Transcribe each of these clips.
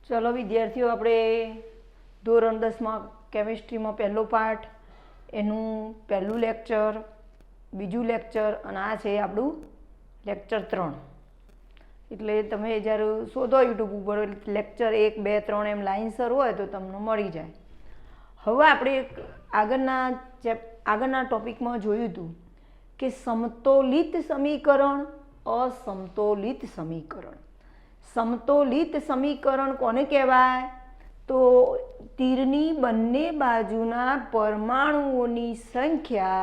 चलो विद्यार्थीओ આપણે ધોરણ 10 માં કેમિસ્ટ્રીમાં પહેલો પાઠ એનું પહેલું લેક્ચર બીજું લેક્ચર અને આ છે આપણું લેક્ચર 3 એટલે તમે જ્યારે શોધો YouTube ઉપર લેક્ચર 1 2 3 એમ લાઈનસર હોય તો તમને મળી જાય। હવે આપણે આગળના ટોપિકમાં જોયું હતું કે સમતોલિત સમીકરણ असमतोलित समीकरण। समतोलित समीकरण कोने कहेवाय तो तीरनी बंने बाजुना परमाणुओनी संख्या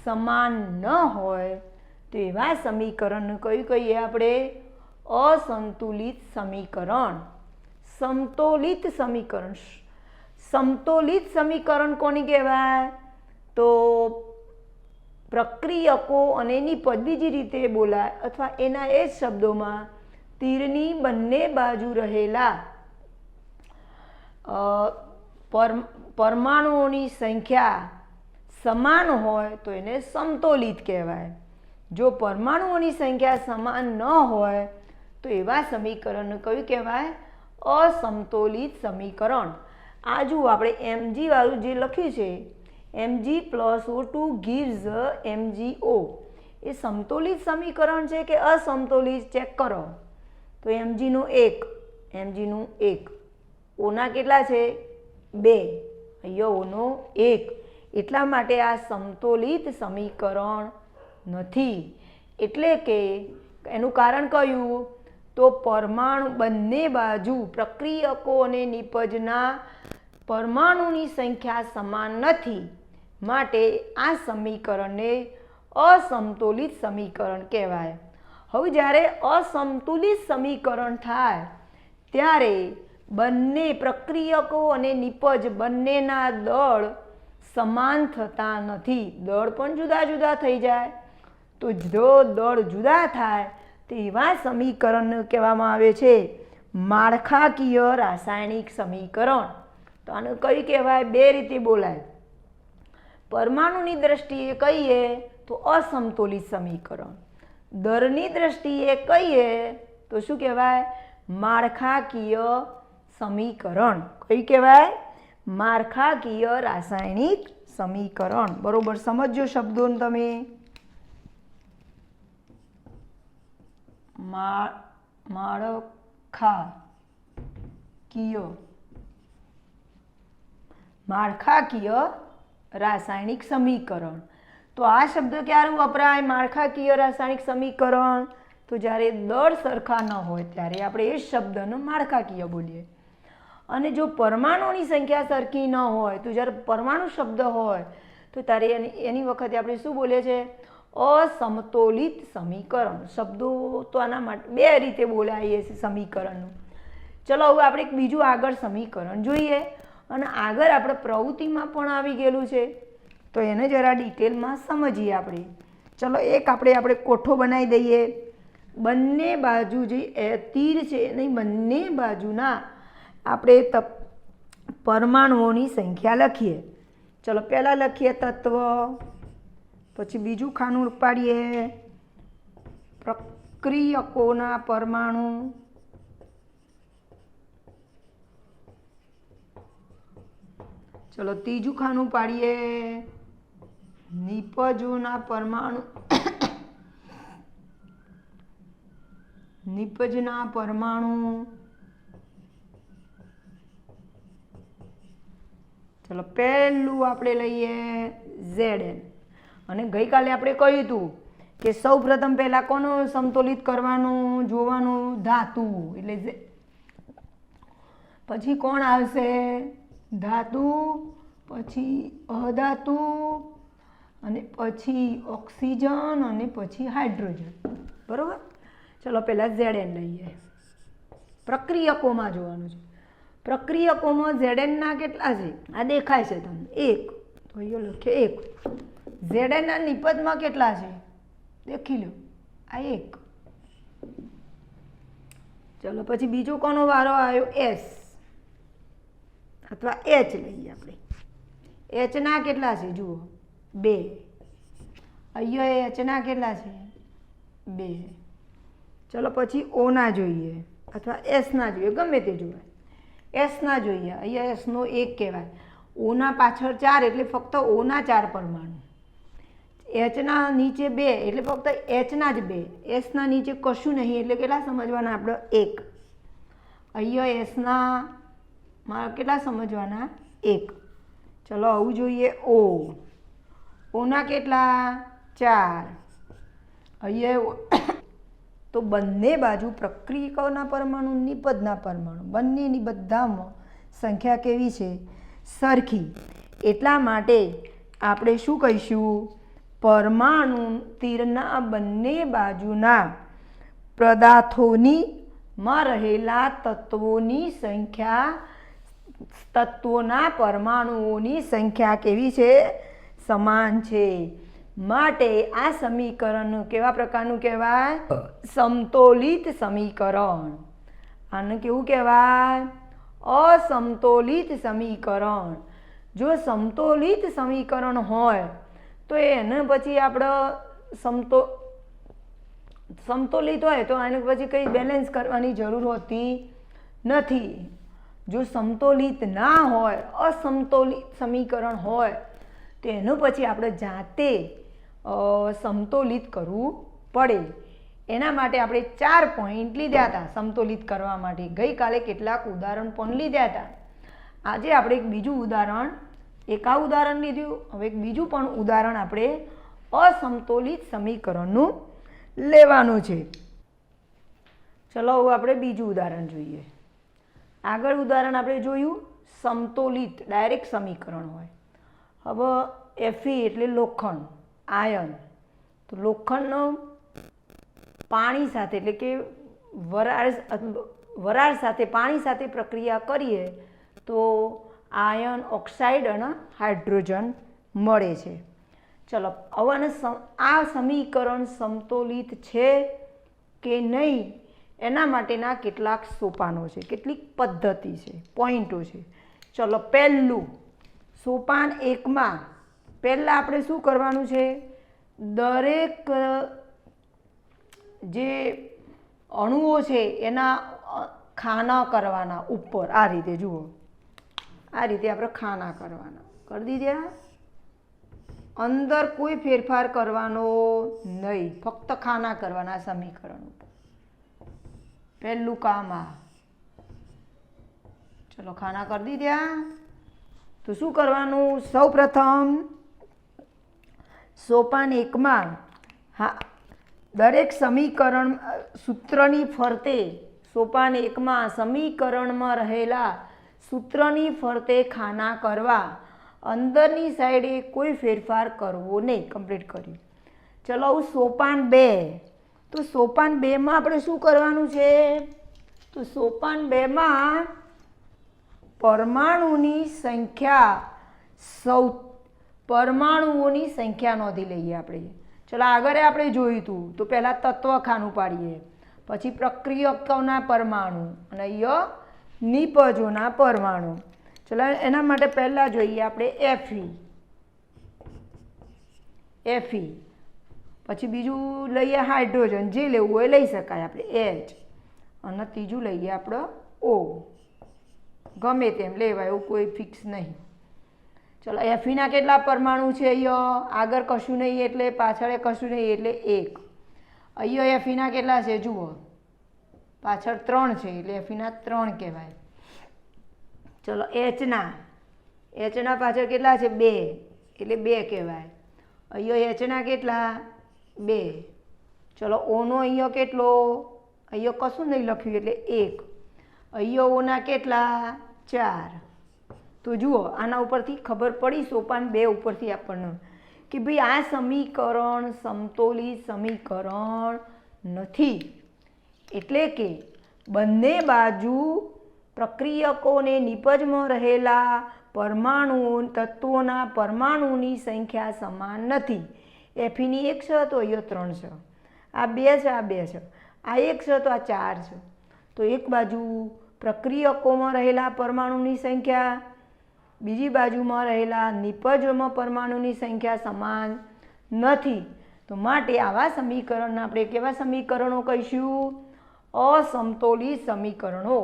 समान न होय तो एवा समीकरण कई कहीए आपणे असंतुलित समीकरण। समतोलित समीकरण समतोलित समीकरण कोने कहेवाय तो प्रक्रियको अने निपज बीजी रीते बोलाय अथवा एना ए शब्दों में तीरनी बंने बाजू रहेला परमाणुओनी संख्या समान होय तो एने समतोलित कहेवाय। जो परमाणुओनी संख्या समान न होय तो एवा समीकरण कयुं कहेवाय असमतोलित समीकरण। आ जो आपणे mg वाळुं जे लख्युं छे Mg + O2 gives MgO ये समतोलित समीकरण है कि असमतोलित चेक करो तो Mg નું 1 Mg નું 1 O ના કેટલા છે 2 અહીંયા O નો 1 એટલા માટે આ સમતોલિત સમીકરણ નથી। એટલે કે એનું કારણ કયું તો પરમાણુ બંને બાજુ પ્રક્રિયકો અને નિપજના परमाणुनी संख्या समान नहीं माटे आ समीकरण ने असमतोलित समीकरण कहवाय। हवे ज्यारे असमतोलित समीकरण थाय त्यारे बंने प्रक्रियको अने निपज बंनेना दळ समान थता नथी। दळ पण जुदा जुदा थई जाय तो जो दळ जुदा थाय तेवा समीकरण कहेवामां आवे छे माळखाकीय रासायणिक समीकरण। तो आने कई कहेवाय बे रीते बोलाय। परमाणुनी दृष्टिए कहीए तो असमतोलित समीकरण, दरनी दृष्टिए कहीए तो शुं कहेवाय माळखाकीय समीकरण। कई कहेवाय माळखाकीय रासायणिक समीकरण। बरोबर समझो शब्दों तमे। माळखाकीय रासायनिक समीकरण तो आ शब्द क्यारे वपराय माळखाकीय रासायनिक समीकरण तो ज्यारे दळ सरखा न होय त्यारे आपणे ए शब्दने माळखाकीय बोलीए। अने जो परमाणुनी संख्या सरखी न होय तो ज्यारे परमाणु शब्द होय तो त्यारे एनी वखते आपणे शुं बोलीए छे असमतोलित समीकरण। शब्दों तो आना माटे बे रीते बोलाय समीकरण। चलो हवे आपणे एक बीजुं आगळ समीकरण जोईए અને આગળ આપણે પ્રવૃત્તિમાં પણ આવી ગયેલું છે તો એને જરા ડિટેલમાં સમજીએ આપણે। ચલો એક આપણે કોઠો બનાવી દઈએ। બંને બાજુ જે તીર છે એની બંને બાજુના આપણે પરમાણુઓની સંખ્યા લખીએ। ચલો પહેલાં લખીએ તત્વ, પછી બીજું ખાનું પાડીએ પ્રક્રિયકોના પરમાણુ, चलो तीजू खानु पाड़िए निपजोना परमाणु निपजना परमाणु। चलो पहलू आपणे लईए Zn अने गई काले आपणे कह्युं हतुं के सौ प्रथम पहला कोनु समतोलित करवानुं जोवानुं धातु एटले पछी कोण आवशे धातु, पछी अधातु अने पछी ऑक्सीजन अने पछी हाइड्रोजन। बराबर। चलो पहला Zn लईए। प्रक्रियकोमां जोवानुं छे। प्रक्रियकोमां Zn ना केटला छे आ देखाय छे तमने 1 तो अहींया लखीए 1। Zn ना निपजमां केटला छे देखी लो आ 1। चलो पछी बीजो कोनो वारो आव्यो S अथवा एच लईए आपणे। एच ना केटला छे जुओ 2। अहींया एच ना केटला छे 2। चलो पछी ओ ना जोईए અથવા એસના જોઈએ, ગમે તે જોઈએ, એસના જોઈએ. અહીંયા એસનો 1 કહેવાય. ઓના પાછળ 4 એટલે ફક્ત ઓના 4 પરમાણુ, એચના નીચે 2 એટલે ફક્ત એચના જ 2, એસના નીચે કશું નહીં એટલે કેટલા સમજવાના આપણે? 1. અહીંયા એસના કેટલા સમજવાના? 1. ચલો આવું જોઈએ. ઓના કેટલા? 4. અહીંયા તો બંને બાજુ પ્રક્રિયકોના પરમાણુ, નિપજના પરમાણુ બંનેની બધામાં સંખ્યા કેવી છે? સરખી. એટલા માટે આપણે શું કહીશું? પરમાણુ તીરના બંને બાજુના પદાર્થોની માં રહેલા તત્વોની સંખ્યા, તત્વોના પરમાણુઓની સંખ્યા કેવી છે? સમાન છે. માટે આ સમીકરણ કેવા પ્રકારનું કહેવાય? સમતોલિત સમીકરણ. આને કેવું કહેવાય? અસમતોલિત સમીકરણ. જો સમતોલિત સમીકરણ હોય તો એને પછી આપણે સમતોલિત હોય તો આને પછી કંઈ બેલેન્સ કરવાની જરૂર હોતી નથી. જો સમતોલિત ના હોય, અસમતોલિત સમીકરણ હોય તો એનું પછી આપણે જાતે સમતોલિત કરવું પડે. એના માટે આપણે 4 પોઈન્ટ લીધા હતા સમતોલિત કરવા માટે. ગઈકાલે કેટલાક ઉદાહરણ પણ લીધા હતા. આજે આપણે એક બીજું ઉદાહરણ, એક આ ઉદાહરણ લીધું, હવે એક બીજું પણ ઉદાહરણ આપણે અસમતોલિત સમીકરણનું લેવાનું છે. ચલો હવે આપણે બીજું ઉદાહરણ જોઈએ. આગળ ઉદાહરણ આપણે જોયું સમતોલિત ડાયરેક્ટ સમીકરણ હોય. હવે Fe એટલે લોખંડ, આયન. તો લોખંડનો પાણી સાથે એટલે કે વરાળ સાથે પાણી સાથે પ્રક્રિયા કરીએ તો આયન, ઓક્સાઇડ અને હાઇડ્રોજન મળે છે. ચલો હવે આ સમીકરણ સમતોલિત છે કે નહીં એના માટેના કેટલાક સોપાનો છે, કેટલીક પદ્ધતિ છે, પોઈન્ટો છે. ચલો પહેલું સોપાન 1માં પહેલાં આપણે શું કરવાનું છે? દરેક જે અણુઓ છે એના ખાના કરવાના ઉપર. આ રીતે જુઓ, આ રીતે આપણે ખાના કરવાના કરી દીધા. અંદર કોઈ ફેરફાર કરવાનો નહીં, ફક્ત ખાના કરવાના સમીકરણ ઉપર. પહેલું કામ આ. ચલો ખાના કરી દીધા. તો શું કરવાનું? સૌ પ્રથમ સોપાન 1માં દરેક સમીકરણ સૂત્રની ફરતે, સોપાન 1માં સમીકરણમાં રહેલા સૂત્રની ફરતે ખાના કરવા, અંદરની સાઈડે કોઈ ફેરફાર કરવો નહીં. કમ્પ્લીટ કર્યું. ચલો સોપાન 2. તો સોપાન 2માં આપણે શું કરવાનું છે? તો સોપાન 2માં પરમાણુની સંખ્યા, પરમાણુઓની સંખ્યા નોંધી લઈએ આપણે. ચલો આગળ આપણે જોયું હતું તો પહેલાં તત્વ ખાનું પાડીએ, પછી પ્રક્રિયકોના પરમાણુ અને અહીંયા નિપજોના પરમાણુ. ચલો એના માટે પહેલાં જોઈએ આપણે Fe, પછી બીજું લઈએ હાઇડ્રોજન, જે લેવું હોય લઈ શકાય આપણે H, અને ત્રીજું લઈએ આપણે O. ગમે તેમ લેવાય, એવું કોઈ ફિક્સ નહીં. ચલો Feના કેટલા પરમાણુ છે? અહીંયા આગળ કશું નહીં એટલે પાછળ કશું નહીં એટલે 1. અહીંયા Feના કેટલા છે જુઓ, પાછળ 3 છે એટલે Feના 3 કહેવાય. ચલો Hના પાછળ કેટલા છે? 2 એટલે 2 કહેવાય. અહીંયા Hના કેટલા? 2. ચલો ઓનો અહીંયા કેટલો? અહીંયા કશું નહીં લખ્યું એટલે 1. અહીંયા ઓના કેટલા? 4. તો જુઓ આના ઉપરથી ખબર પડી, સોપાન 2 ઉપરથી આપણને, કે ભાઈ આ સમીકરણ સમતોલિત સમીકરણ નથી. એટલે કે બંને બાજુ પ્રક્રિયકોને નિપજમાં રહેલા પરમાણુઓ, તત્વોના પરમાણુની સંખ્યા સમાન નથી. Feની 1 છે તો અહીંયા 3 છે, આ 2 છે, આ 2 છે, આ 1 છે તો આ 4 છે. તો એક બાજુ પ્રક્રિયકોમાં રહેલા પરમાણુની સંખ્યા, બીજી બાજુમાં રહેલા નિપજમાં પરમાણુની સંખ્યા સમાન નથી. તો માટે આવા સમીકરણને આપણે કેવા સમીકરણો કહીશું? અસમતોલિત સમીકરણો.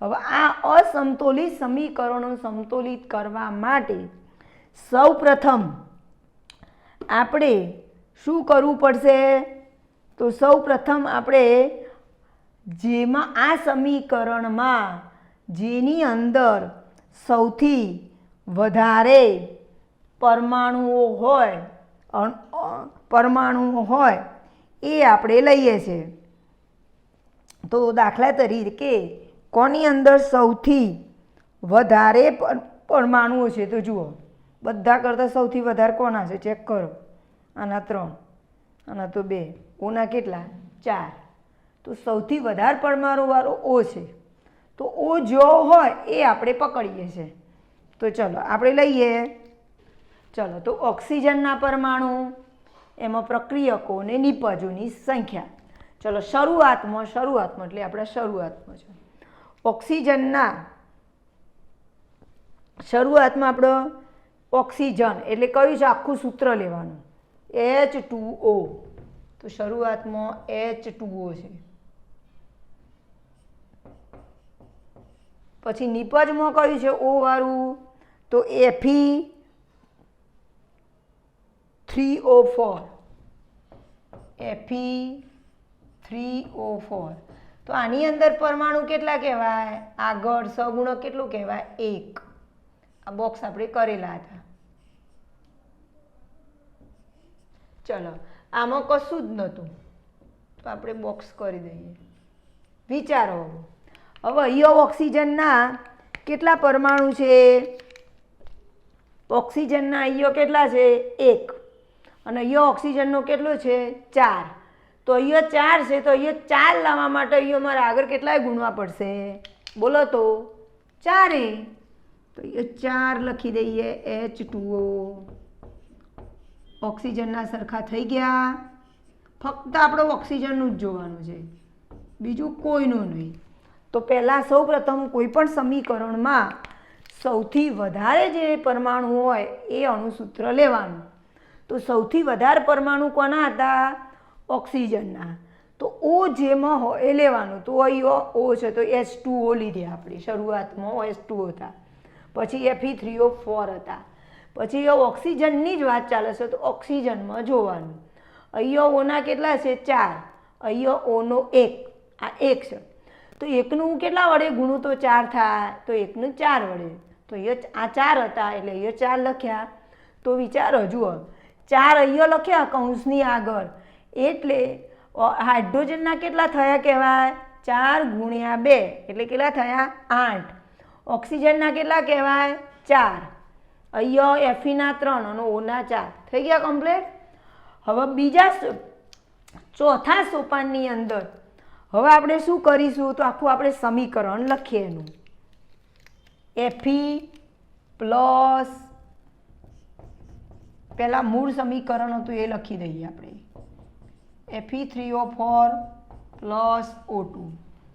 હવે આ અસમતોલિત સમીકરણો સમતોલિત કરવા માટે સૌપ્રથમ આપણે શું કરવું પડશે? તો સૌપ્રથમ આપણે જેમાં આ સમીકરણમાં જેની અંદર સૌથી વધારે પરમાણુઓ હોય એ આપણે લઈએ છીએ. તો દાખલા તરીકે કોની અંદર સૌથી વધારે પરમાણુઓ છે? તો જુઓ, બધા કરતાં સૌથી વધારે કોના છે? ચેક કરો. આના 3, આના તો 2, ઓના કેટલા? 4. તો સૌથી વધારે પરમાણુવાળો ઓ છે. તો ઓ જો હોય એ આપણે પકડીએ છીએ. તો ચલો આપણે લઈએ. ચલો, તો ઓક્સિજનના પરમાણુ, એમાં પ્રક્રિયકો અને નિપજોની સંખ્યા. ચલો શરૂઆતમાં એટલે આપણે શરૂઆતમાં છે ઓક્સિજનના શરૂઆતમાં આપણે ઓક્સિજન એટલે કયું છે? આખું સૂત્ર લેવાનું, H2O. તો શરૂઆતમાં H2O છે. પછી નિપજમાં કયું છે? O વાળું, તો Fe3O4. Fe3O4. તો આની અંદર પરમાણુ કેટલા કહેવાય? આગળ સગુણક કેટલું કહેવાય? 1. આ બોક્સ આપણે કરેલા હતા. ચલો, આમાં કશું જ નહોતું તો આપણે બોક્સ કરી દઈએ. વિચારો હવે અહીંયા ઓક્સિજનના કેટલા પરમાણુ છે? ઓક્સિજનના અહીંયા કેટલા છે? 1. અને અહીંયા ઓક્સિજનનો કેટલો છે? 4. તો અહીંયા 4 છે, તો અહીંયા 4 લાવવા માટે અહીંયા મારે આગળ કેટલાય ગુણવા પડશે? બોલો તો 4. તો અહીંયા 4 લખી દઈએ. H2O. ઓક્સિજનના સરખા થઈ ગયા. ફક્ત આપણે ઓક્સિજનનું જ જોવાનું છે, બીજું કોઈનું નહીં. તો પહેલાં સૌપ્રથમ કોઈ પણ સમીકરણમાં સૌથી વધારે જે પરમાણુ હોય એ અણુસૂત્ર લેવાનું. તો સૌથી વધારે પરમાણુ કોના હતા? ઓક્સિજનના. તો O જેમાં હોય એ લેવાનું. તો અહીં O છે તો H2O લીધે આપણે. શરૂઆતમાં H2O હતા, પછી Fe3O4 હતા, પછી ઓક્સિજનની જ વાત ચાલે છે તો ઓક્સિજનમાં જોવાનું. અહીંયા ઓના કેટલા છે? 4. અહીંયા ઓનો 1. આ 1 છે. તો 1નું કેટલા વડે ગુણું તો 4 થાય? તો 1નું 4 વડે. તો અહીંયા આ 4 હતા એટલે અહીંયા 4 લખ્યા. તો વિચારો, જુઓ, 4 અહીંયા લખ્યા કૌંસની આગળ, એટલે હાઇડ્રોજનના કેટલા થયા કહેવાય? 4 ગુણ્યા 2 એટલે કેટલા થયા? 8. ઓક્સિજનના કેટલા કહેવાય? 4. અહીંયા Feના 3 અને ઓના 4 થઈ ગયા કમ્પ્લીટ. હવે બીજા ચોથા સોપાનની અંદર હવે આપણે શું કરીશું? તો આખું આપણે સમીકરણ લખીએ એનું. Fe પ્લસ પહેલાં મૂળ સમીકરણ હતું એ લખી દઈએ આપણે. Fe3O4 plus O2.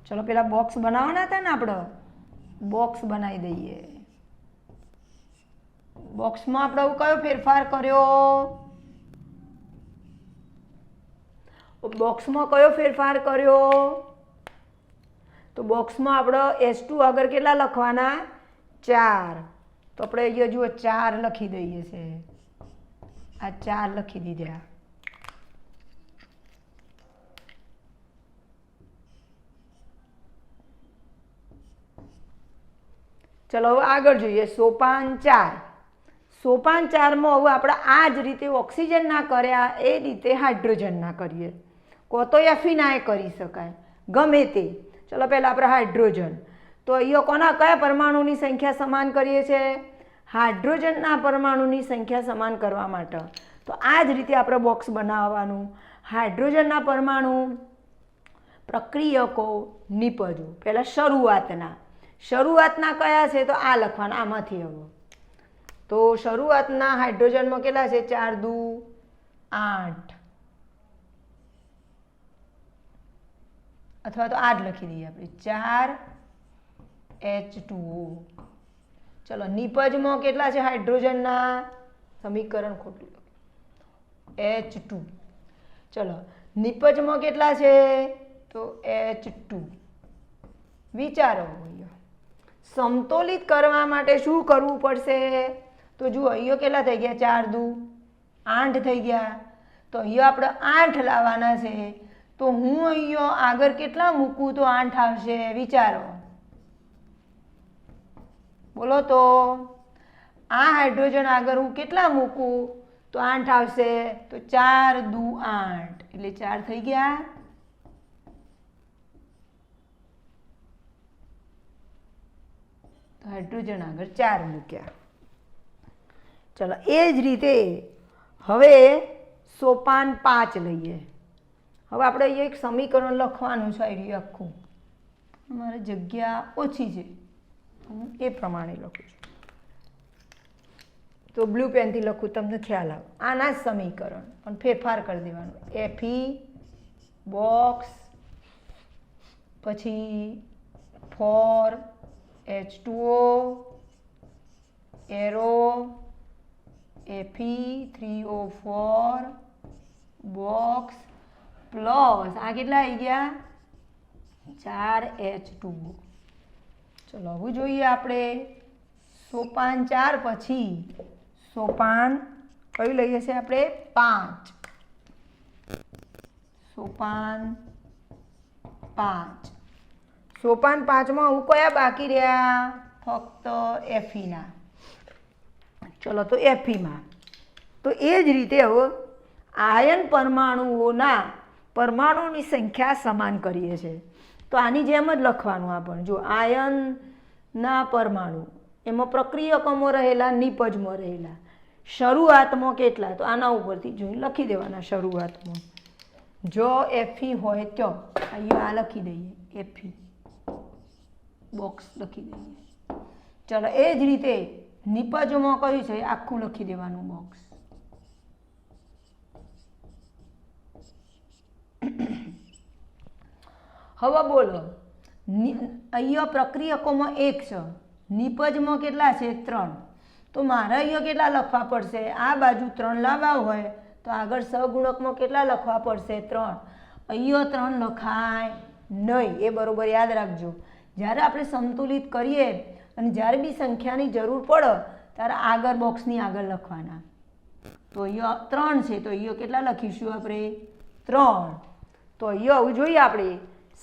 ચલો પેલા બોક્સ બનાવવાના હતા ને આપણે, બોક્સ બનાવી દઈએ. બોક્સમાં આપણે કયો ફેરફાર કર્યો? બોક્સમાં કયો ફેરફાર કર્યો? તો બોક્સમાં આપણે H2 આગળ કેટલા લખવાના? 4. તો આપણે અહીંયા જુઓ 4 લખી દઈએ છે. આ 4 લખી દીધા. ચલો હવે આગળ જોઈએ. સોપાન 4. સોપાન 4માં હવે આપણે આ જ રીતે ઓક્સિજનના કર્યા એ રીતે હાઇડ્રોજનના કરીએ. કો તો Feના એ કરી શકાય, ગમે તે. ચલો પહેલાં આપણે હાઇડ્રોજન. તો અહીંયા કોના કયા પરમાણુની સંખ્યા સમાન કરીએ છીએ? હાઇડ્રોજનના પરમાણુની સંખ્યા સમાન કરવા માટે તો આ જ રીતે આપણે બોક્સ બનાવવાનું. હાઇડ્રોજનના પરમાણુ, પ્રક્રિયકો, નિપજો. પહેલાં શરૂઆતના કયા છે? તો આ લખવાના આમાંથી. હવે તો શરૂઆતના હાઇડ્રોજનમાં કેટલા છે? 4 દુ 8, અથવા તો આ જ લખી દઈએ આપણે 4H2O. ચલો નિપજમાં કેટલા છે હાઇડ્રોજનના? સમીકરણ ખોટું, H2. ચલો નિપજમાં કેટલા છે? તો H2 વિચારો અહીંયા સમતોલિત કરવા માટે શું કરવું પડશે? તો જુઓ અહીંયા કેટલા થઈ ગયા? 4 દુ 8 થઈ ગયા. તો અહીંયા આપણે 8 લાવવાના છે. તો હું અહીંયા આગળ કેટલા મૂકું તો 8 આવશે? વિચારો, બોલો. તો આ હાઇડ્રોજન આગળ હું કેટલા મૂકું તો 8 આવશે? તો 4 દુ 8 એટલે 4 થઈ ગયા. તો હાઇડ્રોજન આગળ 4 મૂક્યા. ચલો એ જ રીતે હવે સોપાન 5 લઈએ. હવે આપણે અહીંયા એક સમીકરણ લખવાનું છે. આઈ આખું અમારે જગ્યા ઓછી છે, હું એ પ્રમાણે લખું છું. તો બ્લુ પેનથી લખું, તમને ખ્યાલ આવે. આના જ સમીકરણ પણ ફેરફાર કરી દેવાનો. Fe બોક્સ પછી 4H2O arrow Fe3O4 box plus આ કેટલા આવી ગયા? 4H2O. ચલો હવે જોઈએ આપણે સોપાન 4 પછી સોપાન કયું લઈએ છીએ આપણે? 5. સોપાન 5. સોપાન 5માં હું કયા બાકી રહ્યા? ફક્ત Feના. ચલો તો Feમાં તો એ જ રીતે હવે આયન પરમાણુઓની સંખ્યા સમાન કરીએ છીએ. તો આની જેમ જ લખવાનું આપણે. જો આયનના પરમાણુ એમાં પ્રક્રિયકોમાં રહેલા, નિપજમાં રહેલા, શરૂઆતમાં કેટલા? તો આના ઉપરથી જોઈ લખી દેવાના. શરૂઆતમાં જો Fe હોય તો અહીંયા આ લખી દઈએ, Fe બોક્સ લખી દઈએ. ચલો એ જ રીતે નિપજમાં કયું છે આખું લખી દેવાનું બોક્સ. હવે બોલો, અહીંયા પ્રક્રિયકોમાં 1 છે, નિપજમાં કેટલા છે? 3. તો મારે અહીંયા કેટલા લખવા પડશે? આ બાજુ 3 લાવવા હોય તો આગળ સહગુણકમાં કેટલા લખવા પડશે? 3. અહીંયા 3 લખાય નહીં, એ બરોબર યાદ રાખજો. જ્યારે આપણે સંતુલિત કરીએ અને જ્યારે બી સંખ્યાની જરૂર પડે ત્યારે આગળ બોક્સની આગળ લખવાના. તો અહીંયા 3 છે, તો અહીંયા કેટલા લખીશું આપણે? 3. તો અહીંયા આવું જોઈએ આપણે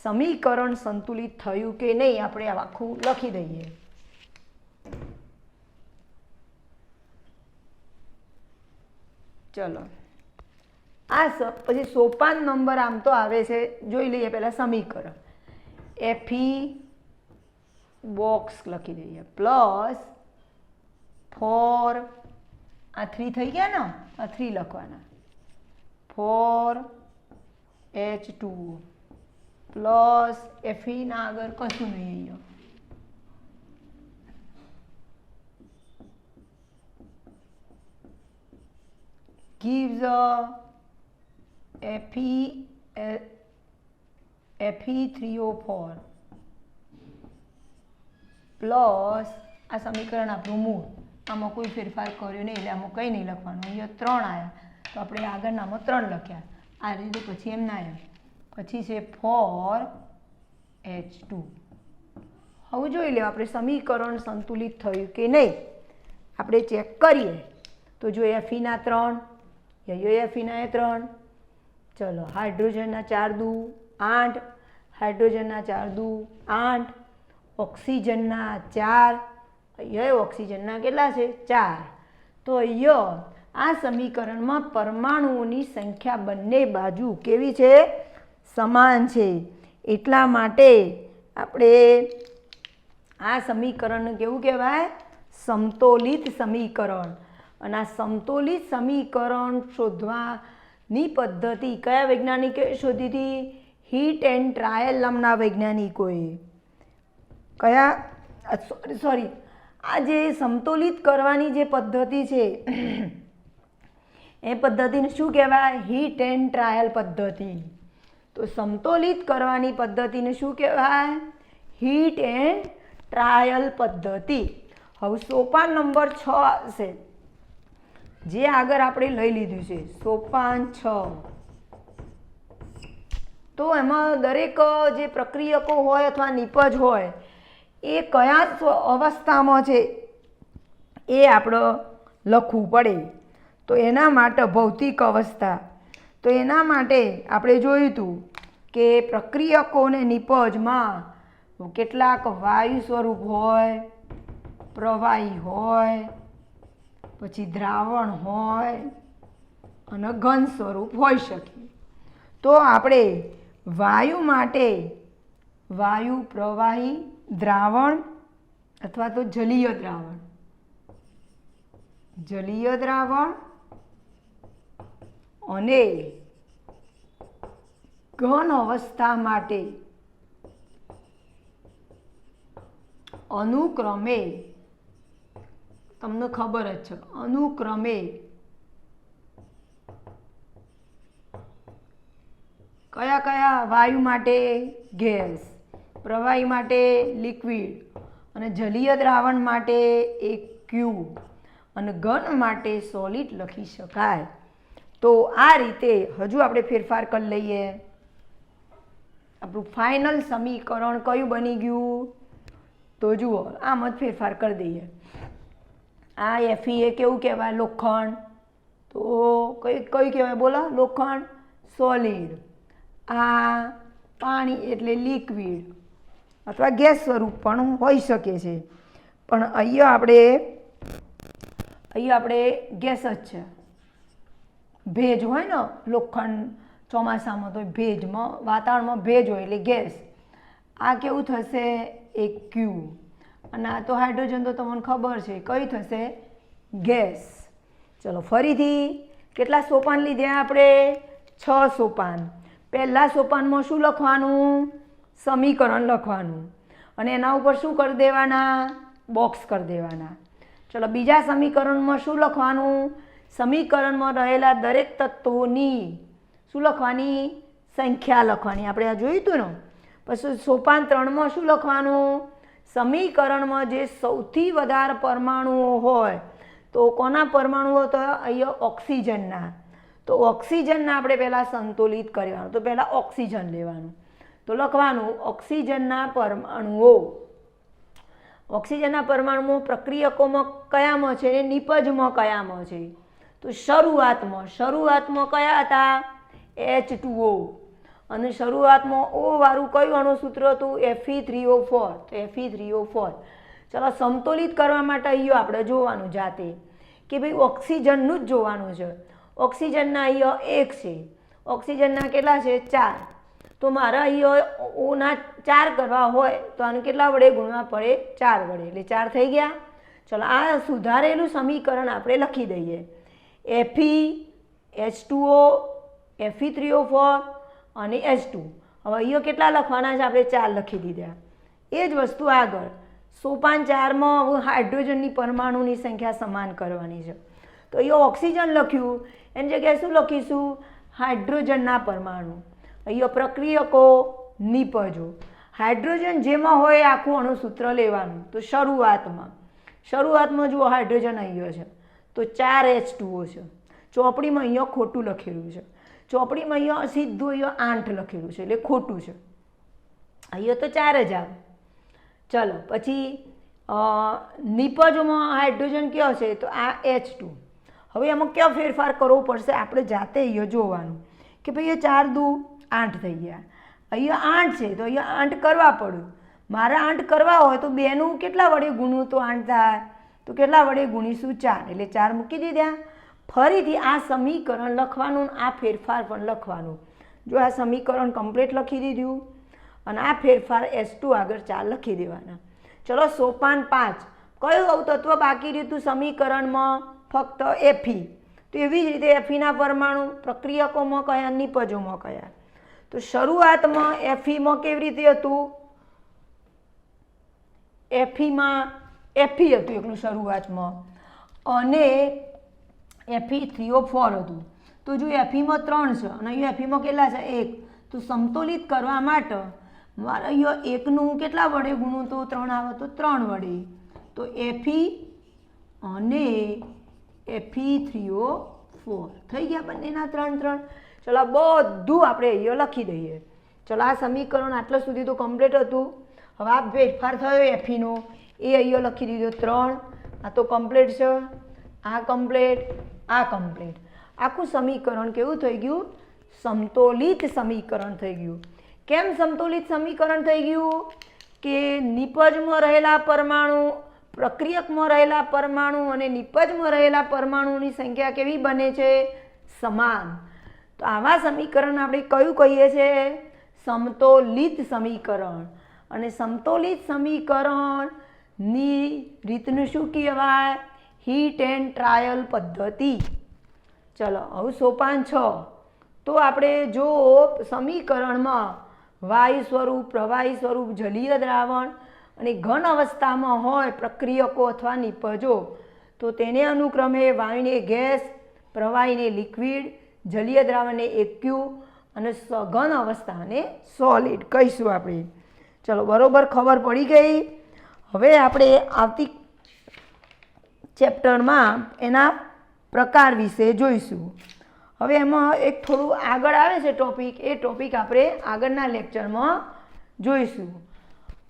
સમીકરણ સંતુલિત થયું કે નહીં, આપણે આખું લખી દઈએ. ચલો આ પછી સોપાન નંબર આમ તો આવે છે, જોઈ લઈએ પહેલાં સમીકરણ. Fe બોક્સ લખી દઈએ પ્લસ 4 આ 3 થઈ ગયા ને, આ 3 લખવાના. 4H2O પ્લસ Fe ના આગળ કશું નહીં અહીંયા. gives Fe3O4 પ્લસ આ સમીકરણ આપણું મૂળ. આમાં કોઈ ફેરફાર કર્યો નહીં એટલે આમાં કંઈ નહીં લખવાનું. અહીંયા 3 આવ્યા તો આપણે આગળનામાં 3 લખ્યા. આ રીતે પછી એમ ના આવ્યા. પછી છે 4H2. હવે જોઈ લે આપણે સમીકરણ સંતુલિત થયું કે નહીં, આપણે ચેક કરીએ. તો જો Feના 3, Feના 3. ચલો હાઇડ્રોજનના 4 દુ 8, હાઇડ્રોજનના 4 દુ 8, ઓક્સિજનના 4, અહીંયા ઓક્સિજનના કેટલા છે? 4. તો અહીંયા આ સમીકરણમાં પરમાણુઓની સંખ્યા બંને બાજુ કેવી છે? સમાન છે. એટલા માટે આપણે આ સમીકરણ કેવું કહેવાય? સમતોલિત સમીકરણ. અને આ સમતોલિત સમીકરણ શોધવાની પદ્ધતિ કયા વૈજ્ઞાનિકે શોધી હતી? હીટ એન્ડ ટ્રાયલ નામના વૈજ્ઞાનિકોએ. કયા? સોરી, આ જે સમતોલિત કરવાની જે પદ્ધતિ છે એ પદ્ધતિને શું કહેવાય? હીટ એન્ડ ટ્રાયલ પદ્ધતિ. તો સમતોલિત કરવાની પદ્ધતિને શું કહેવાય? હીટ એન્ડ ટ્રાયલ પદ્ધતિ. હવે સોપાન નંબર 6 આવશે, જે આગળ આપણે લઈ લીધું છે. સોપાન 6 તો એમાં દરેક જે પ્રક્રિયકો હોય અથવા નિપજ હોય એ કયા અવસ્થામાં છે એ આપણે લખવું પડે. તો એના માટે ભૌતિક અવસ્થા, તો એના માટે આપણે જોયું હતું કે પ્રક્રિયકો અને નિપજમાં કેટલાક વાયુ સ્વરૂપ હોય, પ્રવાહી હોય, પછી દ્રાવણ હોય અને ઘન સ્વરૂપ હોઈ શકે. તો આપણે વાયુ માટે વાયુ, પ્રવાહી, દ્રાવણ અથવા તો જલીય દ્રાવણ, જલીય દ્રાવણ અને ઘન અવસ્થા માટે અનુક્રમે, તમને ખબર જ છે, અનુક્રમે કયા કયા વાયુ માટે ગેસ, પ્રવાહી માટે લિક્વિડ અને જલીય દ્રાવણ માટે એક ક્યુબ અને ઘન માટે સોલિડ લખી શકાય. તો આ રીતે હજુ આપણે ફેરફાર કરી લઈએ. આપણું ફાઇનલ સમીકરણ કયું બની ગયું? તો જુઓ, આમ જ ફેરફાર કરી દઈએ. આ એફી એ કેવું કહેવાય? લોખંડ. તો કયું કહેવાય? બોલો. લોખંડ સોલિડ. આ પાણી એટલે લિક્વિડ અથવા ગેસ સ્વરૂપ પણ હોઈ શકે છે, પણ અહીંયા આપણે ગેસ જ છે. ભેજ હોય ને લોખંડ ચોમાસામાં, તો ભેજમાં, વાતાવરણમાં ભેજ હોય એટલે ગેસ. આ કેવું થશે? એક ક્યુ. અને આ તો હાઇડ્રોજન તો તમને ખબર છે કયું થશે? ગેસ. ચલો ફરીથી કેટલા સોપાન લીધા આપણે? 6 સોપાન. પહેલા સોપાનમાં શું લખવાનું? સમીકરણ લખવાનું અને એના ઉપર શું કરી દેવાના? બોક્સ કરી દેવાના. ચલો બીજા સમીકરણમાં શું લખવાનું? સમીકરણમાં રહેલા દરેક તત્વોની શું લખવાની? સંખ્યા લખવાની. આપણે આ જોયું હતું ને. પછી સોપાન 3માં શું લખવાનું? સમીકરણમાં જે સૌથી વધારે પરમાણુઓ હોય, તો કોના પરમાણુઓ? તો અહીંયા ઓક્સિજનના. તો ઓક્સિજનના આપણે પહેલાં સંતુલિત કરવાનું. તો પહેલાં ઓક્સિજન લેવાનું. તો લખવાનું ઓક્સિજનના પરમાણુઓ. ઓક્સિજનના પરમાણુઓ પ્રક્રિયકોમાં કયામાં છે અને નિપજમાં કયામાં છે? તો શરૂઆતમાં કયા હતા? H2O. અને શરૂઆતમાં O વાળું કયું અણુસૂત્ર હતું? Fe3O4. તો Fe3O4. ચલો સમતોલિત કરવા માટે અહીંયા આપણે જોવાનું જાતે કે ભાઈ ઓક્સિજનનું જ જોવાનું છે. ઓક્સિજનના અહીંયા 1 છે, ઓક્સિજનના કેટલા છે? 4. તો મારે અહીંયા ઓના 4 કરવા હોય તો આને કેટલા વડે ગુણવા પડે? 4 વડે. એટલે 4 થઈ ગયા. ચલો આ સુધારેલું સમીકરણ આપણે લખી દઈએ. Fe, H2O, Fe3O4 અને H2. હવે અહીંયા કેટલા લખવાના છે? આપણે 4 લખી દીધા. એ જ વસ્તુ આગળ સોપાન 4માં હવે હાઇડ્રોજનની પરમાણુની સંખ્યા સમાન કરવાની છે. તો અહીંયા ઓક્સિજન લખ્યું, એની જગ્યાએ શું લખીશું? હાઇડ્રોજનના પરમાણુ. અહીંયા પ્રક્રિયકો, નિપજો. હાઇડ્રોજન જેમાં હોય આખું અણુસૂત્ર લેવાનું. તો શરૂઆતમાં જુઓ હાઇડ્રોજન અહીંયા છે, તો 4 H2O છે. ચોપડીમાં અહીંયા ખોટું લખેલું છે. ચોપડીમાં અહીંયા સીધું અહીંયા 8 લખેલું છે, એટલે ખોટું છે. અહીંયા તો 4 જ આવે. ચલો પછી નિપજોમાં હાઇડ્રોજન કયો છે? તો આ H2. હવે એમાં કયો ફેરફાર કરવો પડશે? આપણે જાતે અહીંયા જોવાનું કે ભાઈ એ 4 દુ 8 થઈ ગયા. અહીંયા 8 છે તો અહીંયા 8 કરવા પડ્યું. મારે 8 કરવા હોય તો 2નું કેટલા વડે ગુણવું તો 8 થાય? તો કેટલા વડે ગુણીશું? 4. એટલે 4 મૂકી દીધા. ફરીથી આ સમીકરણ લખવાનું, આ ફેરફાર પણ લખવાનું. જો આ સમીકરણ કમ્પ્લીટ લખી દીધું અને આ ફેરફાર H2 આગળ 4 લખી દેવાના. ચલો સોપાન 5. કયું તત્વ બાકી રહ્યું સમીકરણમાં? ફક્ત Fe. તો એવી જ રીતે Feના પરમાણુ પ્રક્રિયકોમાં કયા? નિપજોમાં કયા? તો શરૂઆતમાં Feમાં કેવી રીતે હતું? Feમાં Fe હતું એકલું શરૂઆતમાં અને Fe3O4 હતું. તો જો Feમાં 3 છે અને અહીંયા Feમાં કેટલા છે? 1. તો સમતોલિત કરવા માટે મારે અહીંયા 1નું કેટલા વડે ગુણું તો 3 આવે? તો 3 વડે. તો Fe અને Fe3O4 થઈ ગયા બંનેના 3. ચલો બધું આપણે અહીંયા લખી દઈએ. ચલો આ સમીકરણ આટલા સુધી તો કમ્પ્લીટ હતું. હવે આ ફેરફાર થયો એફીનો એ અહીંયા લખી દીધો 3. આ તો કમ્પ્લીટ છે, આ કમ્પ્લીટ, આ કમ્પ્લીટ. આખું સમીકરણ કેવું થઈ ગયું? સમતોલિત સમીકરણ થઈ ગયું. કેમ સમતોલિત સમીકરણ થઈ ગયું? કે નિપજમાં રહેલા પરમાણુ, પ્રક્રિયકમાં રહેલા પરમાણુ અને નિપજમાં રહેલા પરમાણુની સંખ્યા કેવી બને છે? સમાન. તો આવા સમીકરણ આપણે કયું કહીએ છીએ? સમતોલિત સમીકરણ. અને સમતોલિત સમીકરણની રીતનું શું કહેવાય? હીટ એન્ડ ટ્રાયલ પદ્ધતિ. ચલો હવે સોપાન 6. તો આપણે જો સમીકરણમાં વાયુ સ્વરૂપ, પ્રવાહી સ્વરૂપ, જલીય દ્રાવણ અને ઘન અવસ્થામાં હોય પ્રક્રિયકો અથવા નિપજો, તો તેને અનુક્રમે વાયુને ગેસ, પ્રવાહીને લિક્વિડ, જલીય દ્રાવણને એક્યુ અને ઘન અવસ્થાને સોલિડ કહીશું આપણે. ચલો બરોબર ખબર પડી ગઈ. હવે આપણે આવતી ચેપ્ટરમાં એના પ્રકાર વિશે જોઈશું. હવે એમાં એક થોડું આગળ આવે છે ટોપિક, એ ટોપિક આપણે આગળના લેક્ચરમાં જોઈશું.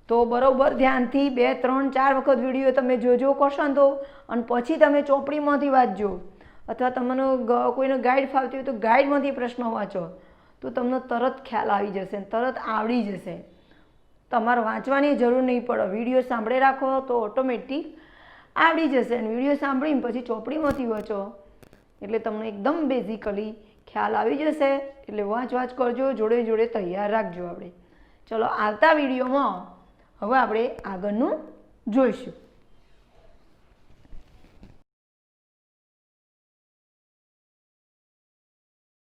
તો બરાબર ધ્યાનથી 2, 3, 4 વખત વિડીયો તમે જોજો કરશો ને તો, અને પછી તમે ચોપડીમાંથી વાંચજો, અથવા તમને કોઈને ગાઈડ ફાવતી હોય તો ગાઈડમાંથી પ્રશ્નો વાંચો, તો તમને તરત ખ્યાલ આવી જશે, તરત આવડી જશે. તમારે વાંચવાની જરૂર નહીં પડે, વિડીયો સાંભળે રાખો તો ઓટોમેટિક આવડી જશે. અને વિડીયો સાંભળીને પછી ચોપડીમાંથી વાંચો એટલે તમને એકદમ બેઝિકલી ખ્યાલ આવી જશે. એટલે વાંચ કરજો, જોડે જોડે તૈયાર રાખજો આપણે. ચલો આવતા વિડીયોમાં હવે આપણે આગળનું જોઈશું.